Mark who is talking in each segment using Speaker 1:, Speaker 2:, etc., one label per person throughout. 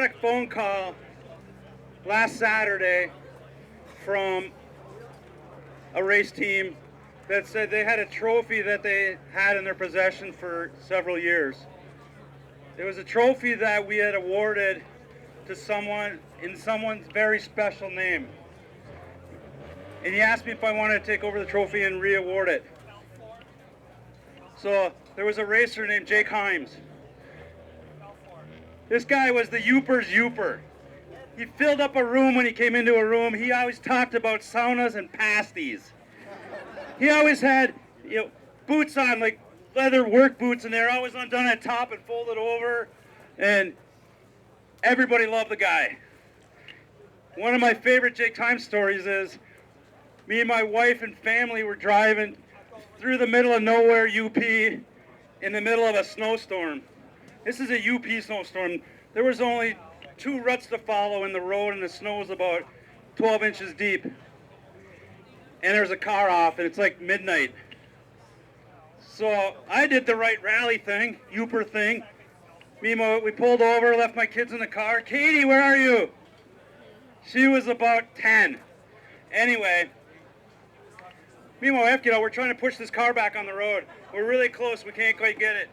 Speaker 1: a phone call last Saturday from a race team that said they had a trophy that they had in their possession for several years. It was a trophy that we had awarded to someone in someone's very special name. And he asked me if I wanted to take over the trophy and re-award it. So there was a racer named Jake Heims. This guy was the Youper's Youper. He filled up a room when he came into a room. He always talked about saunas and pasties. He always had, boots on, like leather work boots, and they're always undone at top and folded over. And everybody loved the guy. One of my favorite Jake Heims stories is me and my wife and family were driving through the middle of nowhere, UP, in the middle of a snowstorm. This is a UP snowstorm. There was only 2 ruts to follow in the road, and the snow was about 12 inches deep. And there's a car off, and it's like midnight. So I did the right rally thing, Youper thing. We pulled over, left my kids in the car. Katie, where are you? She was about 10. Anyway, me and my wife, we're trying to push this car back on the road. We're really close, we can't quite get it.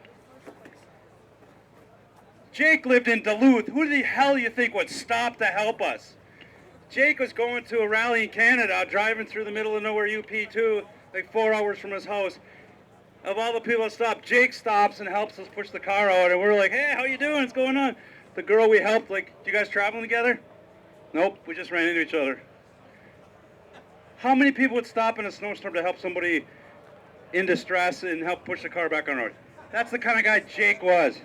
Speaker 1: Jake lived in Duluth. Who the hell do you think would stop to help us? Jake was going to a rally in Canada, driving through the middle of nowhere UP2, like 4 hours from his house. Of all the people that stopped, Jake stops and helps us push the car out, and we're like, hey, how you doing? What's going on? The girl we helped, like, you guys traveling together? Nope, we just ran into each other. How many people would stop in a snowstorm to help somebody in distress and help push the car back on the road? That's the kind of guy Jake was.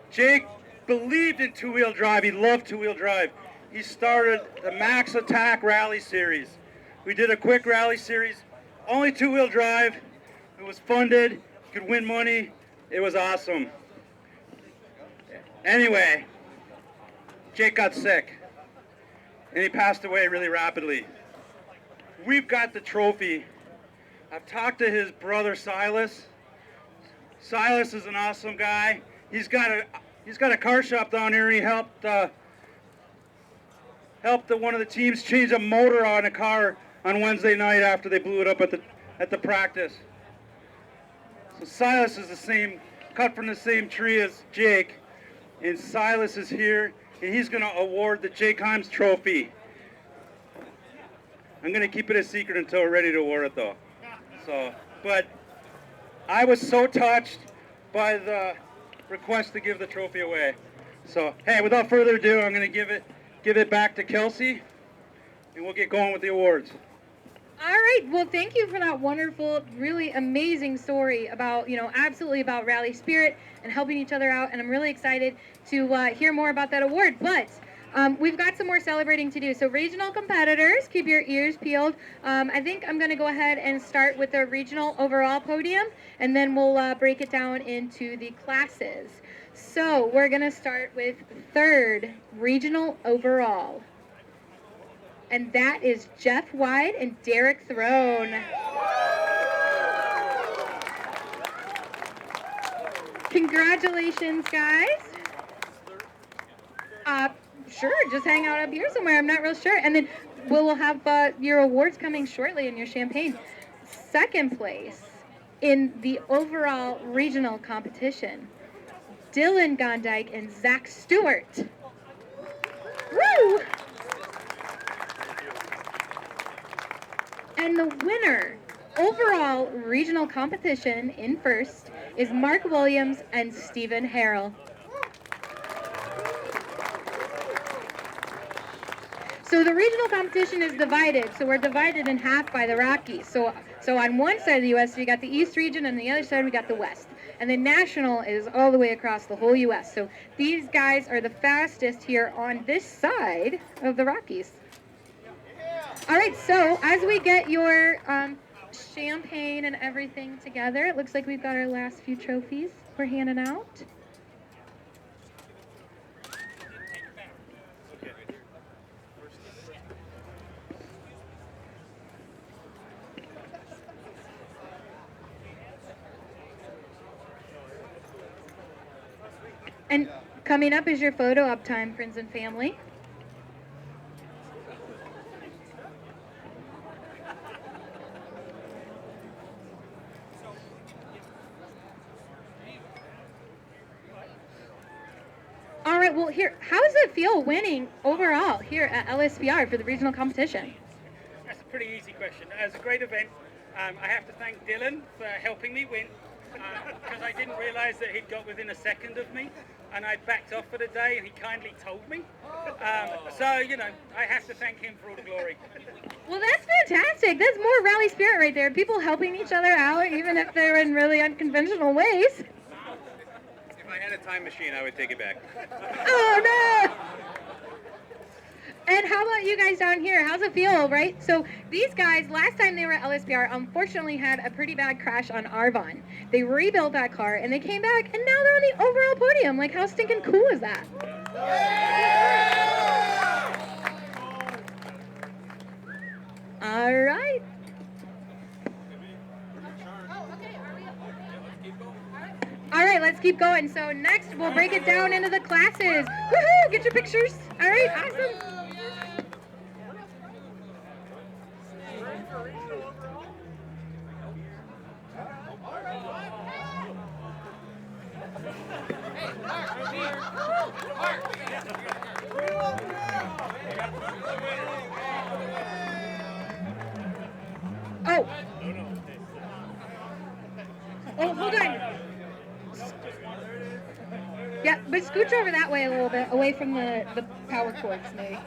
Speaker 1: Jake believed in two-wheel drive. He loved two-wheel drive. He started the Max Attack Rally Series. We did a quick rally series, only two-wheel drive. It was funded. You could win money. It was awesome. Anyway, Jake got sick, and he passed away really rapidly. We've got the trophy. I've talked to his brother Silas. Silas is an awesome guy. He's got a car shop down here. He helped one of the teams change a motor on a car on Wednesday night after they blew it up at the practice. So Silas is cut from the same tree as Jake, and Silas is here, and he's going to award the Jake Heims Trophy. I'm going to keep it a secret until we're ready to award it, though. But I was so touched by the request to give the trophy away. So, hey, without further ado, I'm going to give it back to Kelsey, and we'll get going with the awards.
Speaker 2: All right. Well, thank you for that wonderful, really amazing story about, absolutely about rally spirit and helping each other out. And I'm really excited to hear more about that award. But we've got some more celebrating to do. So regional competitors, keep your ears peeled. I think I'm going to go ahead and start with the regional overall podium, and then we'll break it down into the classes. So we're going to start with third regional overall. And that is Jeff White and Derek Throne. Congratulations, guys. Sure, just hang out up here somewhere. I'm not real sure. And then we'll have your awards coming shortly and your champagne. Second place in the overall regional competition, Dylan Gondike and Zach Stewart. Woo! And the winner, overall regional competition in first, is Mark Williams and Stephen Harrell. So the regional competition is divided. So we're divided in half by the Rockies. So on one side of the U.S., we got the East region, and the other side we got the West. And the national is all the way across the whole U.S. So these guys are the fastest here on this side of the Rockies. All right, so as we get your champagne and everything together, it looks like we've got our last few trophies we're handing out. And Coming up is your photo op time, friends and family. All right, well, here, how does it feel winning overall here at LSPR for the regional competition?
Speaker 3: That's a pretty easy question. It was a great event. I have to thank Dylan for helping me win because I didn't realize that he'd got within a second of me and I backed off for the day and he kindly told me. So, you know, I have to thank him for all the glory.
Speaker 2: Well, that's fantastic. That's more rally spirit right there. People helping each other out, even if they're in really unconventional ways.
Speaker 1: If I had a time machine, I would take it back.
Speaker 2: Oh, no! And how about you guys down here? How's it feel, right? So these guys, last time they were at LSPR, unfortunately had a pretty bad crash on Arvon. They rebuilt that car, and they came back, and now they're on the overall podium. Like, how stinking cool is that? All right. All right, let's keep going. So next, we'll break it down into the classes. Woohoo! Get your pictures. All right, awesome. Oh. Oh, hold on. Yeah, but scooch over that way a little bit, away from the power cords, maybe.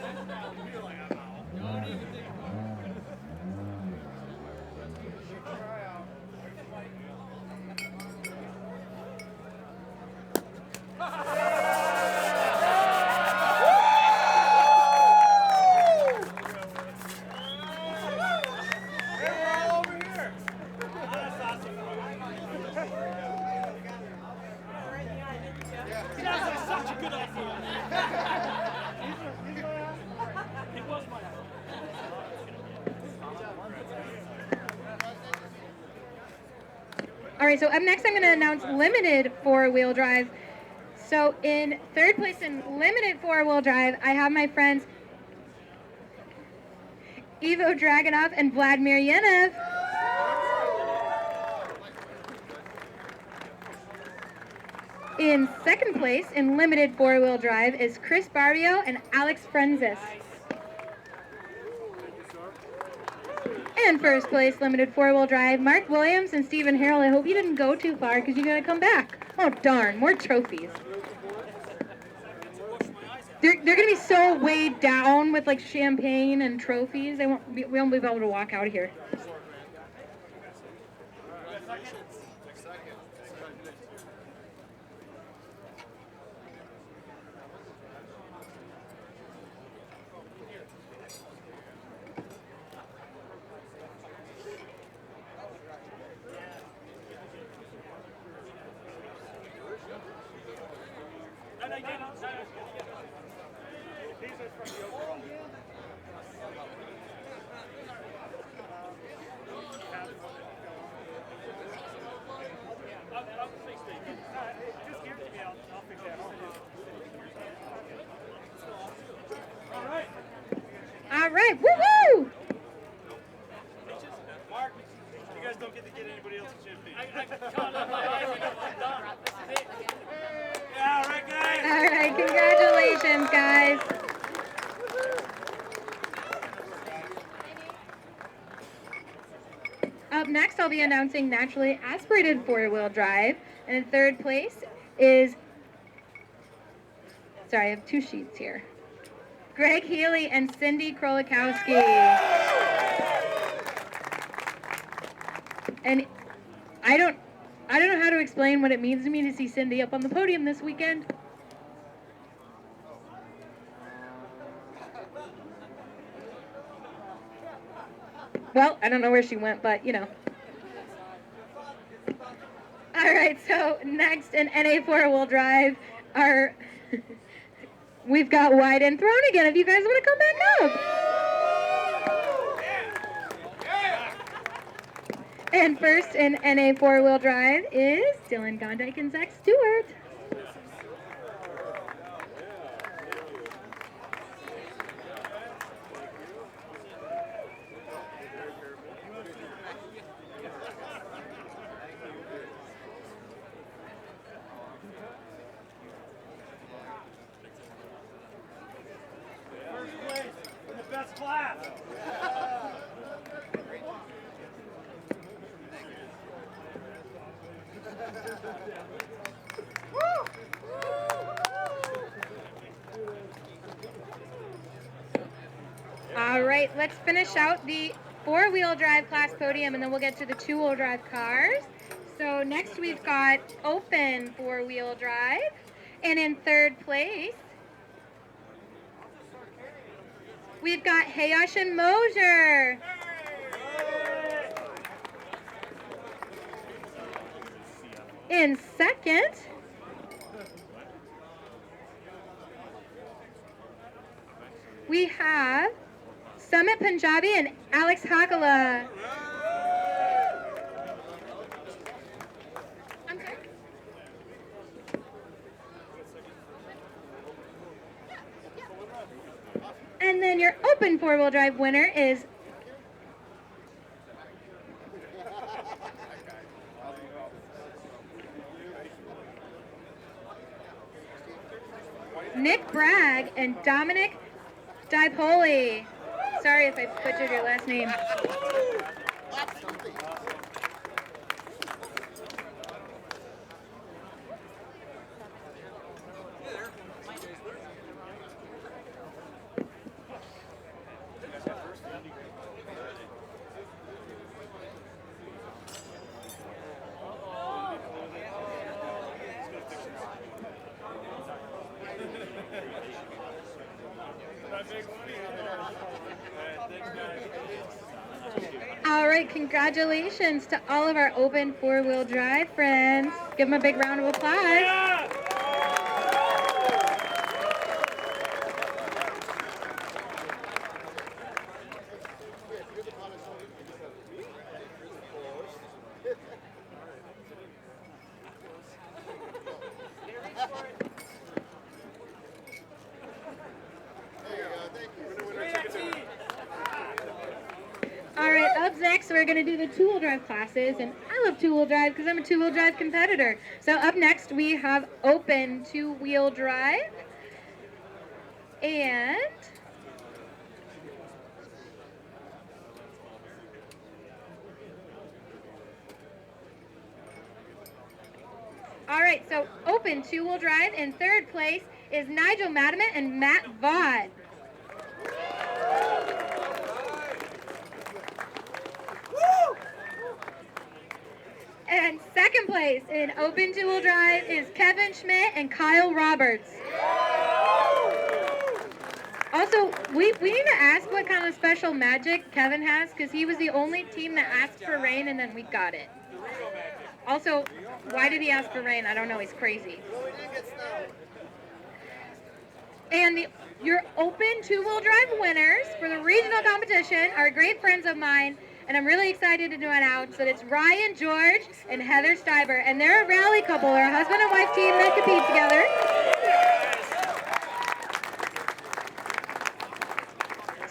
Speaker 2: All right, so up next I'm going to announce limited four-wheel drive. So in third place in limited four-wheel drive, I have my friends Ivo Dragunov and Vladimir Yenev. In second place in limited four-wheel drive is Chris Barrio and Alex Frenzis. And first place, limited four-wheel drive, Mark Williams and Stephen Harrell. I hope you didn't go too far because you got to come back. Oh, darn, more trophies. They're going to be so weighed down with like champagne and trophies. We won't be able to walk out of here. All right, woohoo!
Speaker 3: Mark, you guys don't get to get anybody else's champagne. Yeah, all right, guys.
Speaker 2: All right, congratulations, guys. Up next, I'll be announcing naturally aspirated four-wheel drive. And in third place is, sorry, I have two sheets here. Greg Healy and Cindy Krolikowski. And I don't know how to explain what it means to me to see Cindy up on the podium this weekend. Well, I don't know where she went, but you know. All right, so next in NA four-wheel drive are we've got Wide and Throne again. If you guys want to come back up. And first in NA four-wheel drive is Dylan Gondike and Zach Stewart. All right, let's finish out the four-wheel drive class podium, and then we'll get to the two-wheel drive cars. So next we've got open four-wheel drive, and in third place, we've got Hayash and Mosier. In second, we have Summit Punjabi and Alex Hakala. I'm sorry? And then your open four-wheel drive winner is Nick Bragg and Dominic Dipoli. Sorry if I butchered your last name. All right, congratulations to all of our open four-wheel drive friends. Give them a big round of applause. All right, up next we're going to do the two-wheel drive classes, and I love two-wheel drive because I'm a two-wheel drive competitor. So up next we have open two-wheel drive, and all right, so open two-wheel drive in third place is Nigel Madiman and Matt Vaught. And second place in open two-wheel drive is Kevin Schmidt and Kyle Roberts. Also, we need to ask what kind of special magic Kevin has, because he was the only team that asked for rain and then we got it. Also, why did he ask for rain? I don't know. He's crazy. And your open two-wheel drive winners for the regional competition are great friends of mine, and I'm really excited to announce that it's Ryan George and Heather Steiber, and they're a rally couple. They're a husband and wife team that compete together.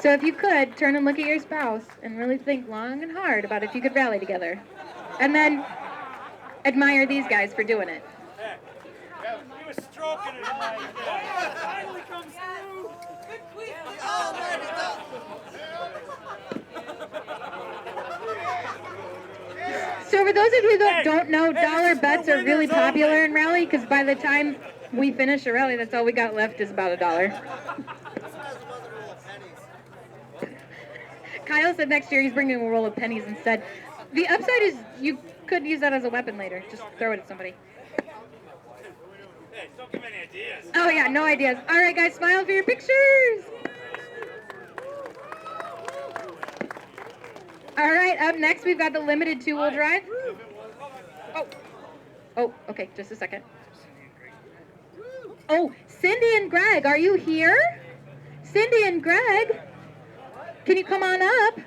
Speaker 2: So if you could, turn and look at your spouse and really think long and hard about if you could rally together. And then admire these guys for doing it.
Speaker 3: He was stroking it like that. Finally comes through. Good quick.
Speaker 2: So for those of you that don't know, dollar bets are really popular in rally, because by the time we finish a rally, that's all we got left is about $1. Kyle said next year he's bringing a roll of pennies instead. The upside is you could use that as a weapon later. Just throw it at somebody.
Speaker 3: Hey, don't give any ideas.
Speaker 2: Oh yeah, no ideas. All right, guys, smile for your pictures. All right, up next we've got the limited two-wheel drive. Oh, okay, just a second. Oh, Cindy and Greg, are you here? Cindy and Greg, can you come on up?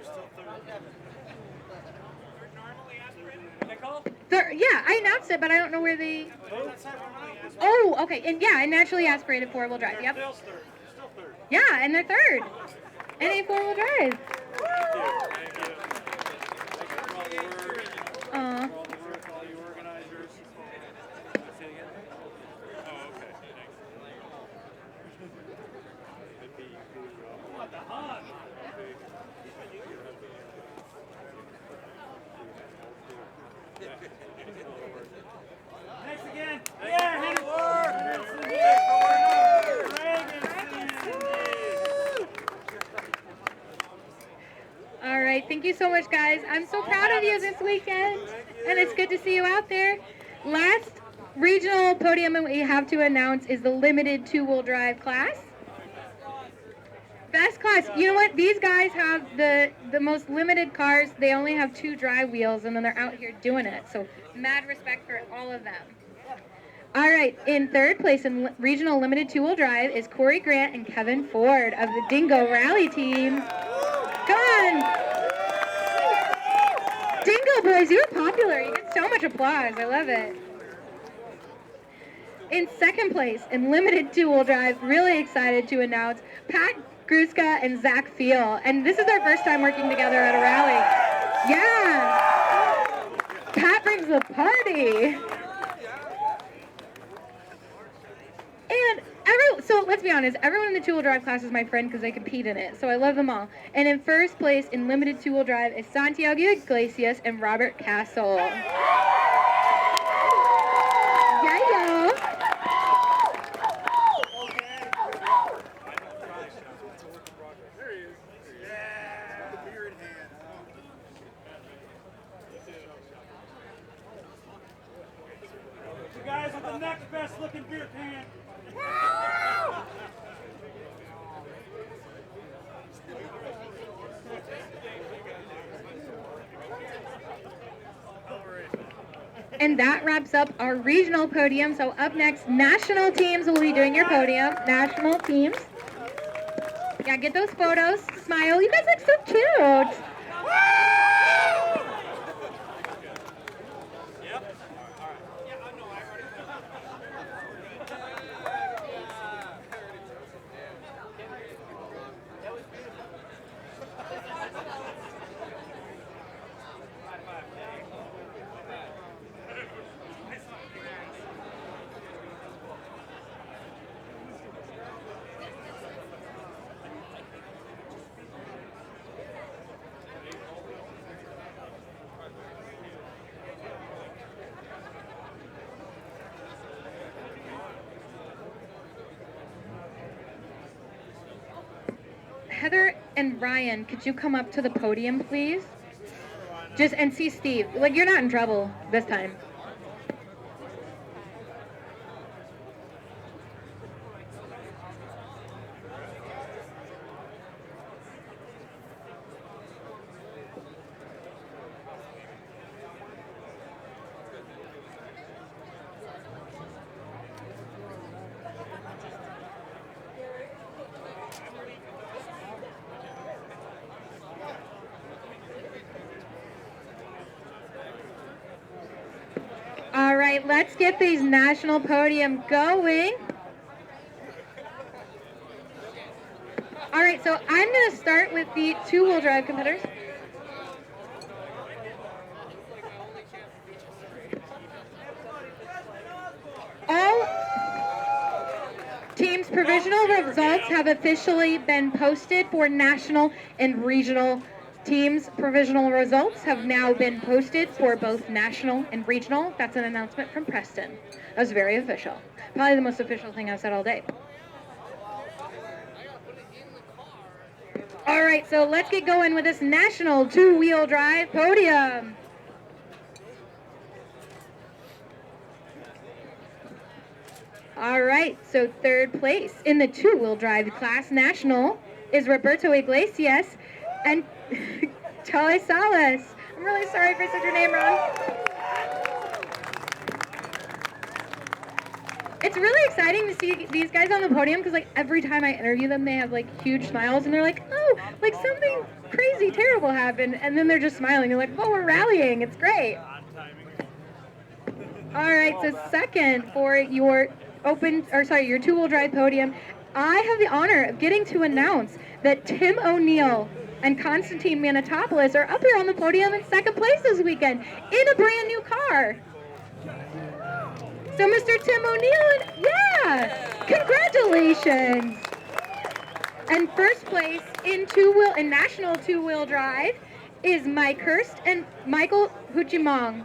Speaker 2: Yeah, I announced it, but I don't know where the... Oh, okay, and yeah, and naturally aspirated four-wheel drive, yep. Yeah, and they're third. And a four-wheel drive. you so much, guys. I'm so proud of you this weekend, and it's good to see you out there. Last regional podium we have to announce is the limited two-wheel drive class. Best class. You know what? These guys have the most limited cars. They only have 2 drive wheels, and then they're out here doing it. So mad respect for all of them. All right, in third place in regional limited two-wheel drive is Corey Grant and Kevin Ford of the Dingo Rally team. Come on. Dingo boys, you're popular. You get so much applause. I love it. In second place in limited two-wheel drive, really excited to announce Pat Gruska and Zach Feel. And this is their first time working together at a rally. Yeah. Pat brings the party. And so let's be honest, everyone in the two-wheel drive class is my friend because they compete in it. So I love them all. And in first place in limited two-wheel drive is Santiago Iglesias and Robert Castle. Yeah.
Speaker 1: You guys are the next best looking beer can.
Speaker 2: And that wraps up our regional podium. So up next, national teams will be doing your podium. National teams. Yeah, get those photos. Smile. You guys look so cute. Heather and Ryan, could you come up to the podium, please? And see Steve. Like, you're not in trouble this time. All right, let's get these national podium going. All right, so I'm going to start with the two-wheel drive competitors. All teams' provisional results have officially been posted for national and regional teams. Provisional results have now been posted for both national and regional. That's an announcement from Preston. That was very official. Probably the most official thing I've said all day. All right, so let's get going with this national two-wheel drive podium. All right, so third place in the two-wheel drive class national is Roberto Iglesias and Chale Salas. I'm really sorry if I said your name wrong. It's really exciting to see these guys on the podium because, like, every time I interview them, they have, like, huge smiles and they're like, oh, like, something crazy, terrible happened. And then they're just smiling. They're like, oh, we're rallying. It's great. All right, so second for your your two-wheel drive podium, I have the honor of getting to announce that Tim O'Neill and Constantine Manitopoulos are up here on the podium in second place this weekend in a brand new car. So Mr. Tim O'Neill, yeah, congratulations. And first place in national two-wheel drive is Mike Hurst and Michael Ho Chi Minh.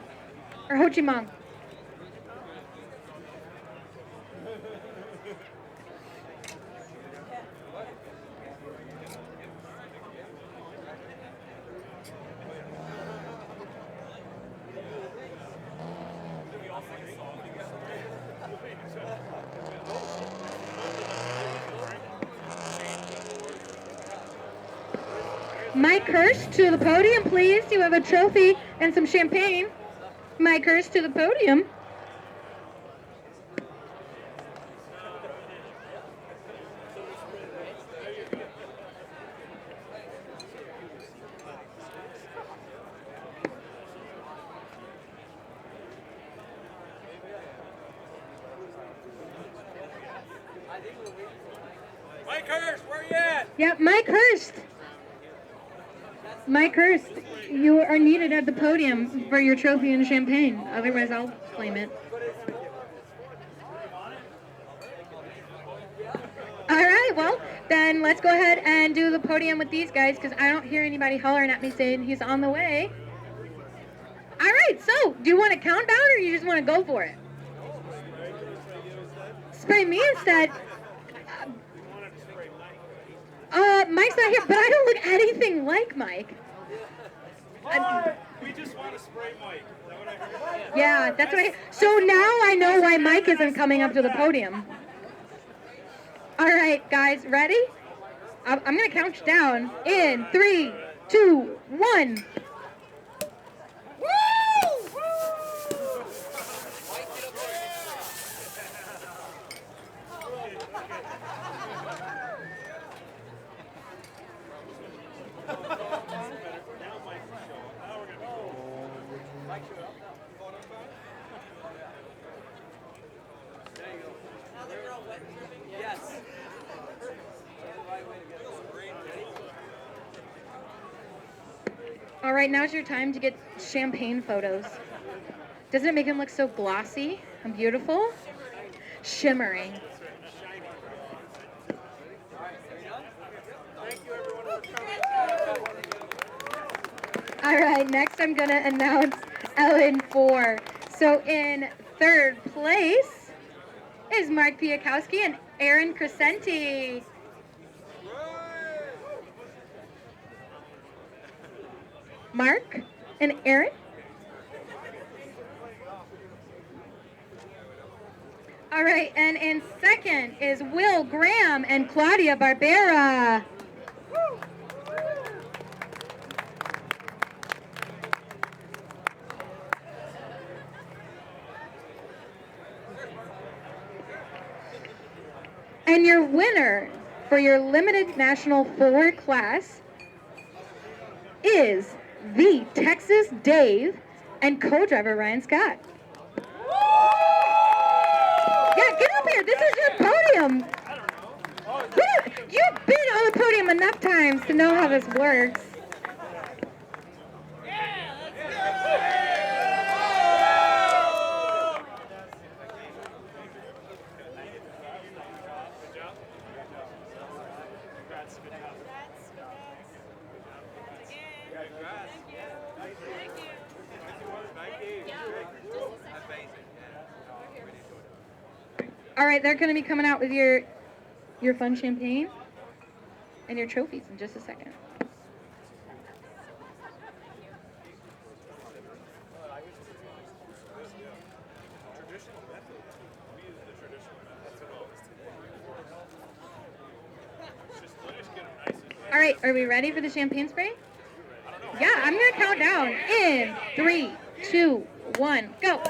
Speaker 2: Mike Hurst to the podium, please. You have a trophy and some champagne. Mike Hurst to the podium.
Speaker 4: Mike Hurst, where you at?
Speaker 2: Yep, Mike Hurst. Mike Hurst, you are needed at the podium for your trophy and champagne. Otherwise, I'll claim it. All right, well, then let's go ahead and do the podium with these guys because I don't hear anybody hollering at me saying he's on the way. All right, so do you want to count down or you just want to go for it? Spray me instead. Mike's not here, but I don't look anything like Mike.
Speaker 1: We just want to spray Mike. Is that what I heard?
Speaker 2: Yeah, that's what I... So now I know why Mike isn't coming up to the podium. All right, guys, ready? I'm going to count you down in 3, 2, 1.
Speaker 4: Yes.
Speaker 2: All right, now's your time to get champagne photos. Doesn't it make him look so glossy and beautiful? Shimmering. All right, next I'm going to announce Ellen 4. So in third place is Mark Piakowski and Aaron Crescenti. Mark and Aaron. All right, and in second is Will Graham and Claudia Barbera. And your winner for your limited national forward class is the Texas Dave and co-driver Ryan Scott. Yeah, get up here. This is your podium. You've been on the podium enough times to know how this works. All right, they're going to be coming out with your fun champagne and your trophies in just a second. All right, are we ready for the champagne spray? Yeah, I'm going to count down in 3, 2, 1, go.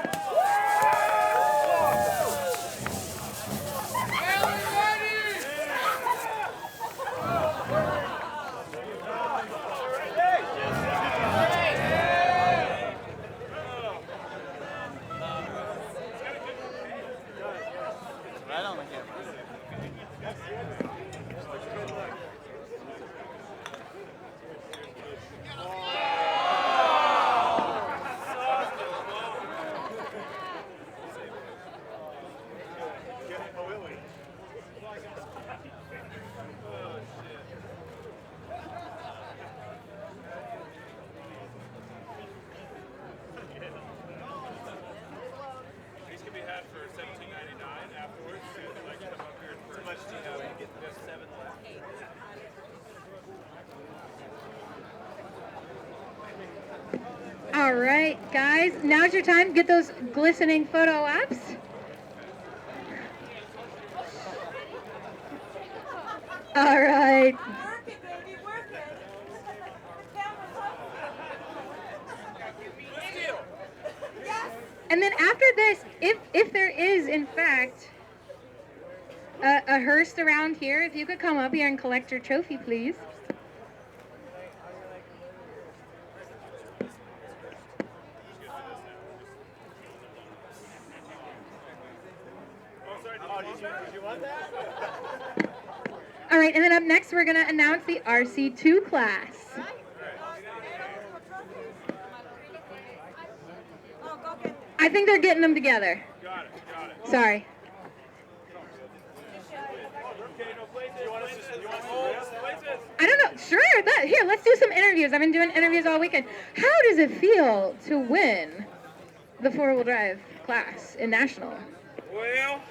Speaker 2: All right, guys, now's your time. Get those glistening photo ops. All right. And then after this, if there is, in fact, a hearse around here, if you could come up here and collect your trophy, please. All right, and then up next, we're going to announce the RC2 class. I think they're getting them together.
Speaker 5: Got it.
Speaker 2: Sorry. I don't know. Sure. Here, let's do some interviews. I've been doing interviews all weekend. How does it feel to win the four-wheel drive class in National?
Speaker 5: Well,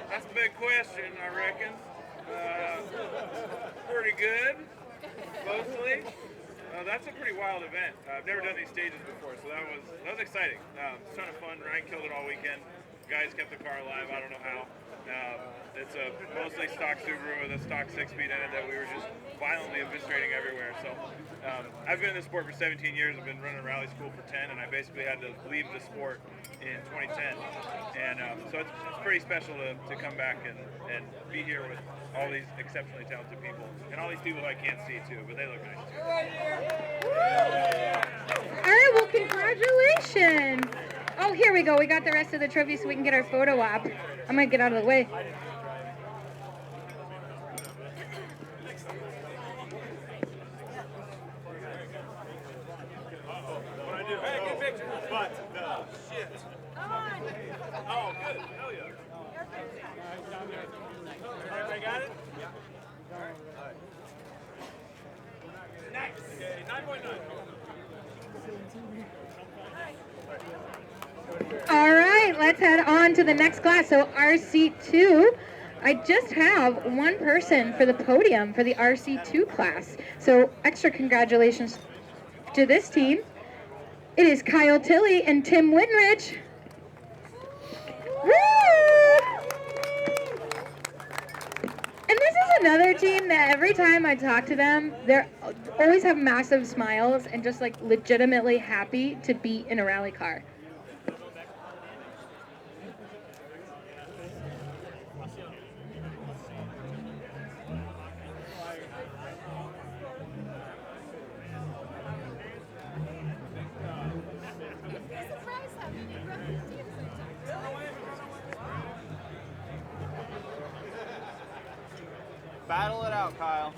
Speaker 5: that's a big question, I reckon. Pretty good, mostly. That's a pretty wild event. I've never done these stages before, so that was exciting. It's a ton of fun. Ryan killed it all weekend. Guys kept the car alive. I don't know how. It's a mostly stock Subaru with a stock 6-speed in it that we were just violently eviscerating everywhere. So I've been in this sport for 17 years. I've been running rally school for 10, and I basically had to leave the sport in 2010. And so it's pretty special to come back and be here with all these exceptionally talented people. And all these people I can't see too, but they look nice too.
Speaker 2: All right, well, congratulations. Oh, here we go. We got the rest of the trophies so we can get our photo op. I'm going to get out of the way.
Speaker 5: Hey, good picture. But shit. Oh, good. Hell yeah. Everybody got it? Yeah. Nice. Okay, 9.9.
Speaker 2: All right, let's head on to the next class. So RC2, I just have one person for the podium for the RC2 class. So extra congratulations to this team. It is Kyle Tilley and Tim Winrich. Woo! And this is another team that every time I talk to them, they always have massive smiles and just like legitimately happy to be in a rally car.
Speaker 6: Battle it out, Kyle.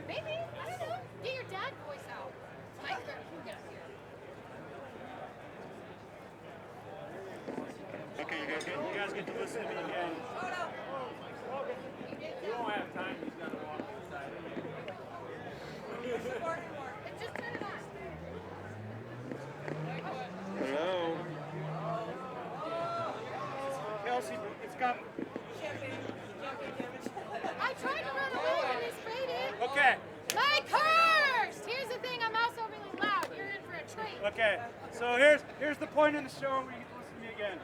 Speaker 7: Maybe, I don't know. Get your dad voice out. Mike, get up here.
Speaker 5: Okay, you guys get to listen to me again. You won't have time. He's got to walk inside.
Speaker 7: Just turn it on.
Speaker 1: Hello. Kelsey, it's coming.
Speaker 7: I tried to run away and he sprayed it.
Speaker 5: Okay.
Speaker 7: Mike Hurst! Here's the thing, I'm also really loud. You're in for a treat.
Speaker 5: Okay. So here's the point in the show where you can listen to me again.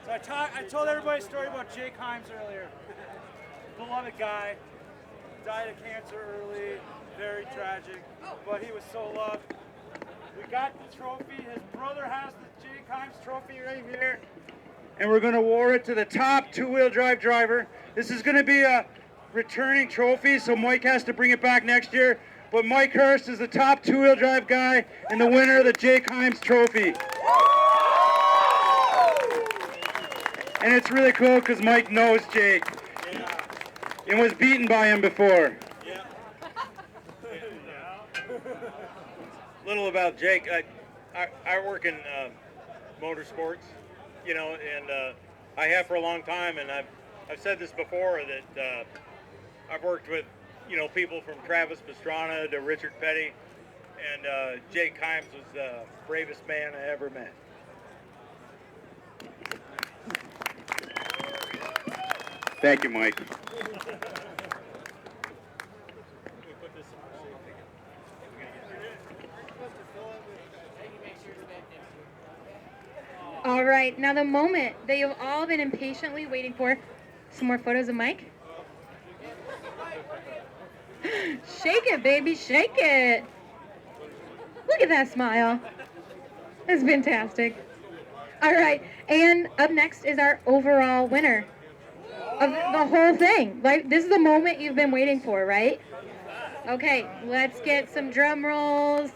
Speaker 5: So I told everybody a story about Jake Heims earlier. Beloved guy, died of cancer early, very tragic, but he was so loved. We got the trophy. His brother has the Jake Heims trophy right here.
Speaker 1: And we're going to award it to the top two-wheel drive driver. This is going to be a returning trophy, so Mike has to bring it back next year. But Mike Hurst is the top two-wheel drive guy and the winner of the Jake Heims trophy. And it's really cool because Mike knows Jake and was beaten by him before.
Speaker 8: Little about Jake. I work in motorsports, you know, and I have for a long time, and I've said this before that I've worked with, you know, people from Travis Pastrana to Richard Petty, and Jake Heims was the bravest man I ever met.
Speaker 1: Thank you, Mike.
Speaker 2: All right, now the moment that you've all been impatiently waiting for. Some more photos of Mike. Shake it, baby, shake it. Look at that smile. That's fantastic. All right, and up next is our overall winner of the whole thing. Like, this is the moment you've been waiting for, right? Okay, let's get some drum rolls.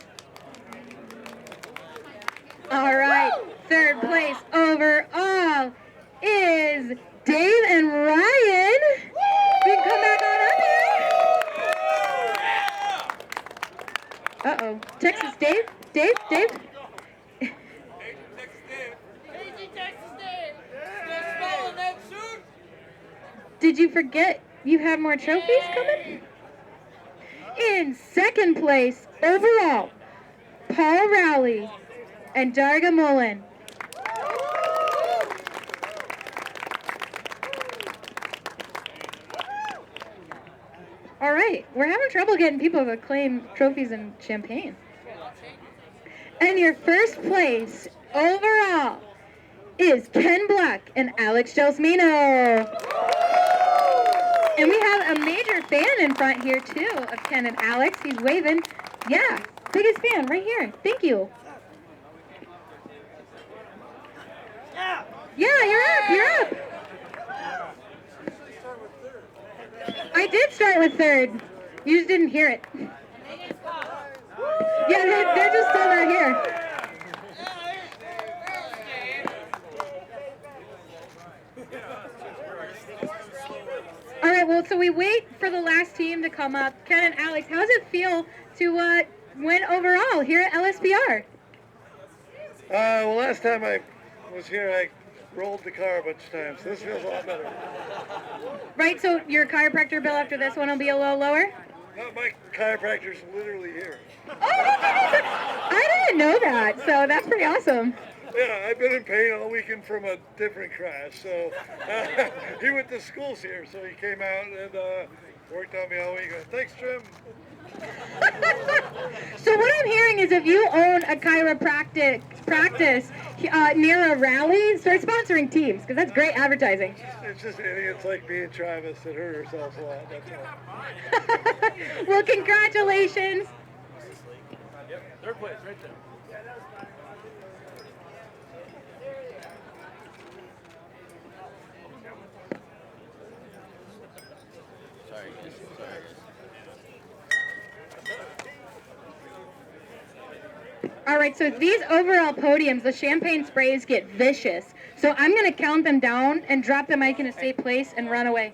Speaker 2: All right, third place overall is Dave and Ryan. You can come back on up here. Uh-oh. Texas Dave? Dave?
Speaker 4: Texas Dave. Still smelling that suit?
Speaker 2: Did you forget you have more trophies coming? In second place overall, Paul Rowley and Darga Mullen. All right, we're having trouble getting people to claim trophies and champagne. And your first place overall is Ken Black and Alex Gelsmino. And we have a major fan in front here too of Ken and Alex. He's waving. Yeah, biggest fan right here. Thank you. Yeah, you're up. I did start with third. You just didn't hear it. Yeah, they're just still not here. All right, well, so we wait for the last team to come up. Ken and Alex, how does it feel to win overall here at LSPR?
Speaker 6: Well, last time I was here, I rolled the car a bunch of times. This feels a lot better.
Speaker 2: Right, so your chiropractor bill after this one will be a little lower?
Speaker 6: No, my chiropractor's literally here.
Speaker 2: Oh, I didn't know that, so that's pretty awesome.
Speaker 6: Yeah, I've been in pain all weekend from a different crash. So he went to schools here, so he came out and worked on me all weekend. Thanks, Jim.
Speaker 2: So what I'm hearing is if you own a chiropractic practice near a rally, start sponsoring teams, because that's great advertising.
Speaker 6: It's just idiots like me and Travis that hurt ourselves a lot, that's all.
Speaker 2: Well, congratulations.
Speaker 5: Third place, right there.
Speaker 2: All right, so these overall podiums, the champagne sprays get vicious. So I'm going to count them down and drop the mic in a safe place and run away.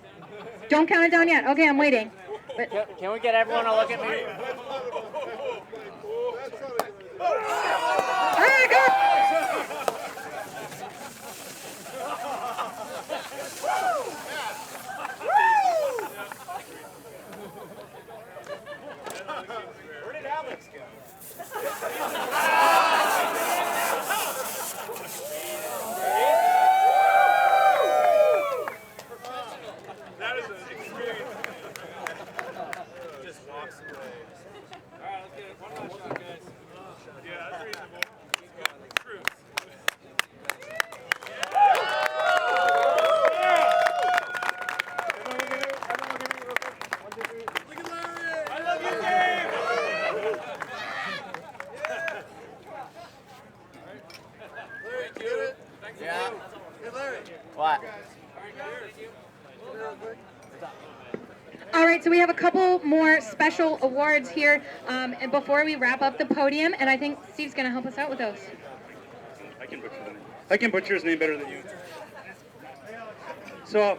Speaker 2: Don't count it down yet. Okay, I'm waiting. But
Speaker 4: Can we get everyone to look at me?
Speaker 2: all right, go.
Speaker 5: Where did Alex go? That is an experience. Just walks away. All right, let's get it. One last shot, guys. Yeah, that's reasonable. Truth. Look at Larry! I love you, Dave! Larry, do it.
Speaker 4: Yeah.
Speaker 5: Hey, Larry.
Speaker 4: What?
Speaker 2: All right, so we have a couple more special awards here and before we wrap up the podium, and I think Steve's going to help us out with those.
Speaker 1: I can butcher his name better than you. So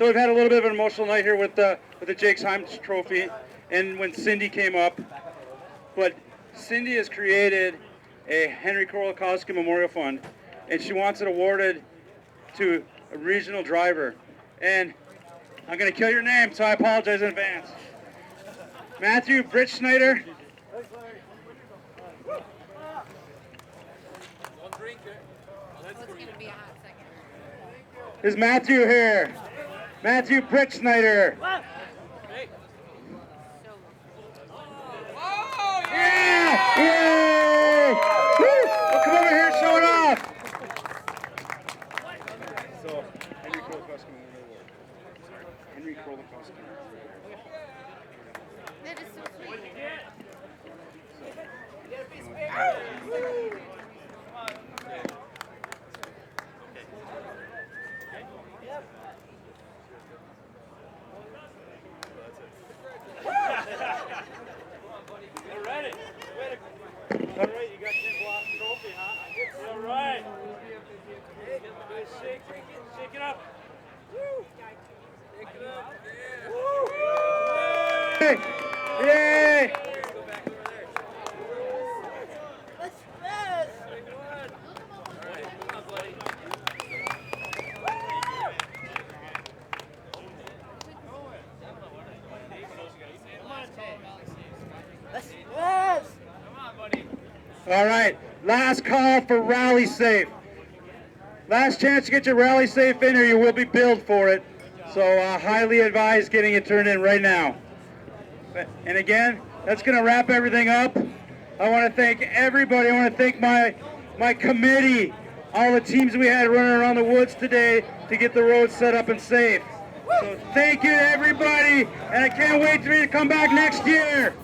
Speaker 1: we've had a little bit of an emotional night here with the Jake's Heims trophy, and when Cindy came up, but Cindy has created a Henry Korolkowski Memorial Fund, and she wants it awarded to a regional driver. And I'm going to kill your name, so I apologize in advance. Matthew Britschneider. Is Matthew here? Matthew Britschneider. Yeah! Yay! Woo! Well, come over here, All right, you got your block trophy, huh? All right. Shake it up. Woo. Shake it up. Woo. Yay. All right, last call for Rally Safe. Last chance to get your Rally Safe in or you will be billed for it. So highly advise getting it turned in right now. And again, that's going to wrap everything up. I want to thank everybody. I want to thank my committee, all the teams we had running around the woods today to get the roads set up and safe. So thank you to everybody, and I can't wait for you to come back next year.